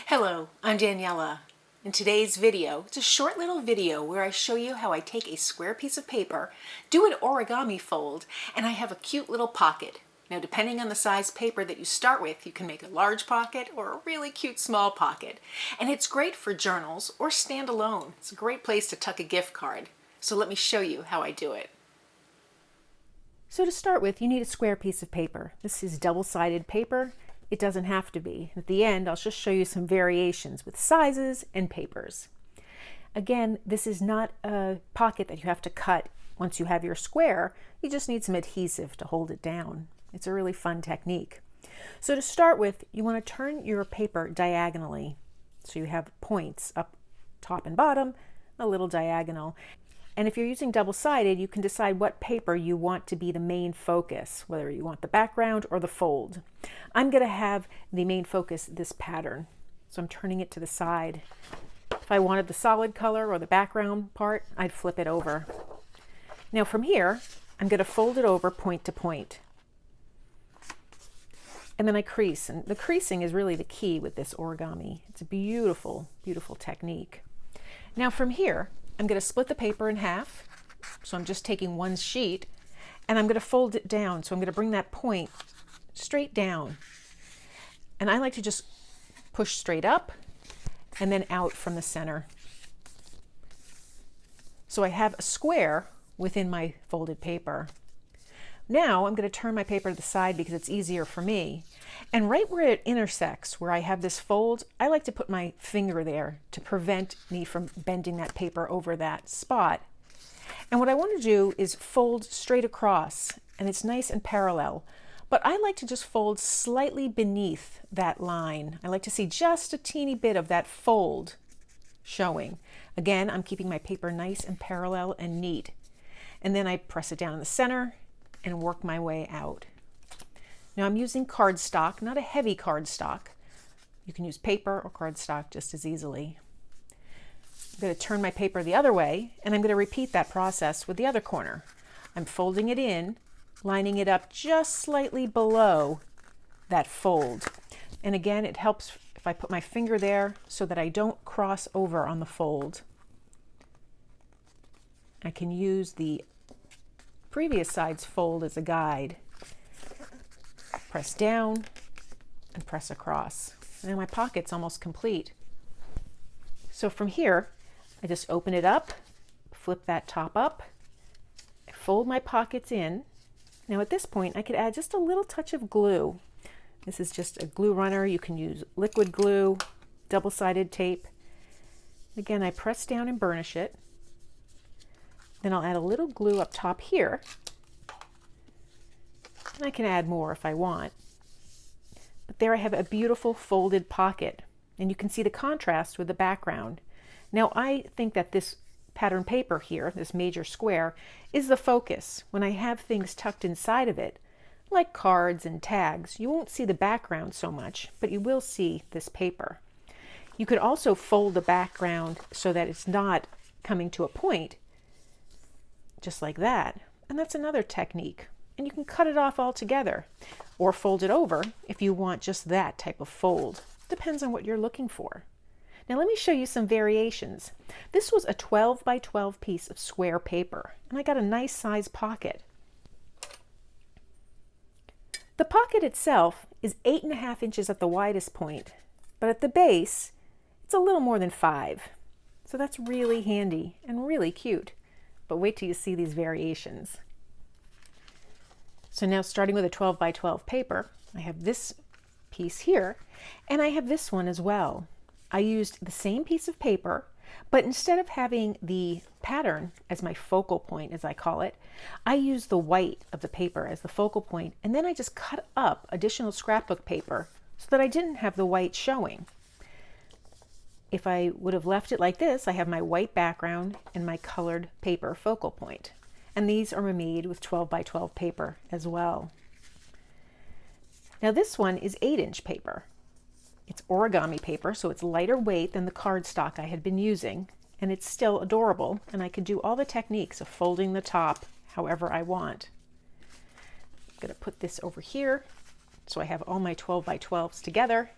Hello, I'm Daniela. In today's video, it's a short little video where I show you how I take a square piece of paper, do an origami fold, and I have a cute little pocket. Now, depending on the size paper that you start with, you can make a large pocket or a really cute small pocket. And it's great for journals or standalone. It's a great place to tuck a gift card. So let me show you how I do it. So to start with, you need a square piece of paper. This is double-sided paper. It doesn't have to be. At the end, I'll just show you some variations with sizes and papers. Again, this is not a pocket that you have to cut once you have your square. You just need some adhesive to hold it down. It's a really fun technique. So to start with, you want to turn your paper diagonally. So you have points up top and bottom, a little diagonal. And if you're using double-sided, you can decide what paper you want to be the main focus, whether you want the background or the fold. I'm going to have the main focus this pattern, so I'm turning it to the side. If I wanted the solid color or the background part, I'd flip it over. Now from here, I'm going to fold it over point to point. And then I crease, and the creasing is really the key with this origami. It's a beautiful, beautiful technique. Now from here, I'm going to split the paper in half. So I'm just taking one sheet and I'm going to fold it down. So I'm going to bring that point straight down. And I like to just push straight up and then out from the center. So I have a square within my folded paper. Now I'm going to turn my paper to the side because it's easier for me. And right where it intersects, where I have this fold, I like to put my finger there to prevent me from bending that paper over that spot. And what I want to do is fold straight across, and it's nice and parallel. But I like to just fold slightly beneath that line. I like to see just a teeny bit of that fold showing. Again, I'm keeping my paper nice and parallel and neat. And then I press it down in the center and work my way out. Now I'm using cardstock, not a heavy cardstock. You can use paper or cardstock just as easily. I'm going to turn my paper the other way, and I'm going to repeat that process with the other corner. I'm folding it in, lining it up just slightly below that fold. And again, it helps if I put my finger there so that I don't cross over on the fold. I can use the previous side's fold as a guide. Press down and press across. And then my pocket's almost complete. So from here, I just open it up, flip that top up, fold my pockets in. Now at this point, I could add just a little touch of glue. This is just a glue runner. You can use liquid glue, double-sided tape. Again, I press down and burnish it. Then I'll add a little glue up top here. And I can add more if I want. But there I have a beautiful folded pocket. And you can see the contrast with the background. Now I think that this pattern paper here, this major square, is the focus. When I have things tucked inside of it, like cards and tags, you won't see the background so much, but you will see this paper. You could also fold the background so that it's not coming to a point, just like that. And that's another technique. And you can cut it off altogether or fold it over if you want just that type of fold. Depends on what you're looking for. Now let me show you some variations. This was a 12 by 12 piece of square paper, and I got a nice size pocket. The pocket itself is 8.5 inches at the widest point, but at the base, it's a little more than 5. So that's really handy and really cute. But wait till you see these variations. So now starting with a 12 by 12 paper, I have this piece here, and I have this one as well. I used the same piece of paper, but instead of having the pattern as my focal point, as I call it, I used the white of the paper as the focal point, and then I just cut up additional scrapbook paper so that I didn't have the white showing. If I would have left it like this, I have my white background and my colored paper focal point. And these are made with 12 by 12 paper as well. Now this one is 8-inch paper. It's origami paper, so it's lighter weight than the cardstock I had been using, and it's still adorable, and I can do all the techniques of folding the top however I want. I'm going to put this over here so I have all my 12 by 12s together.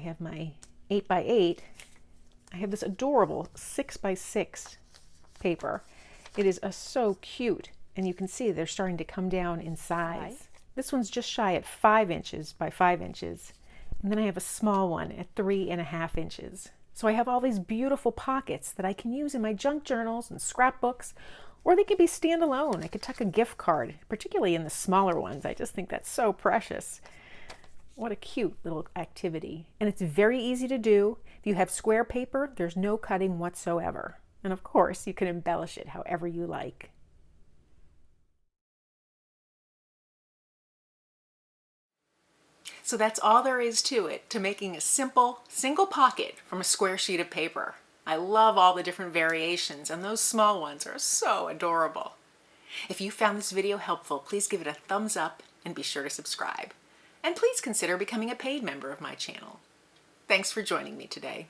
have my 8x8. I have this adorable 6x6 paper. It is so cute, and you can see they're starting to come down in size. This one's just shy at 5 inches by 5 inches, and then I have a small one at 3.5 inches. So I have all these beautiful pockets that I can use in my junk journals and scrapbooks, or they could be standalone. I could tuck a gift card, particularly in the smaller ones. I just think that's so precious. What a cute little activity. And it's very easy to do. If you have square paper, there's no cutting whatsoever. And of course, you can embellish it however you like. So that's all there is to it, to making a simple single pocket from a square sheet of paper. I love all the different variations, and those small ones are so adorable. If you found this video helpful, please give it a thumbs up and be sure to subscribe. And please consider becoming a paid member of my channel. Thanks for joining me today.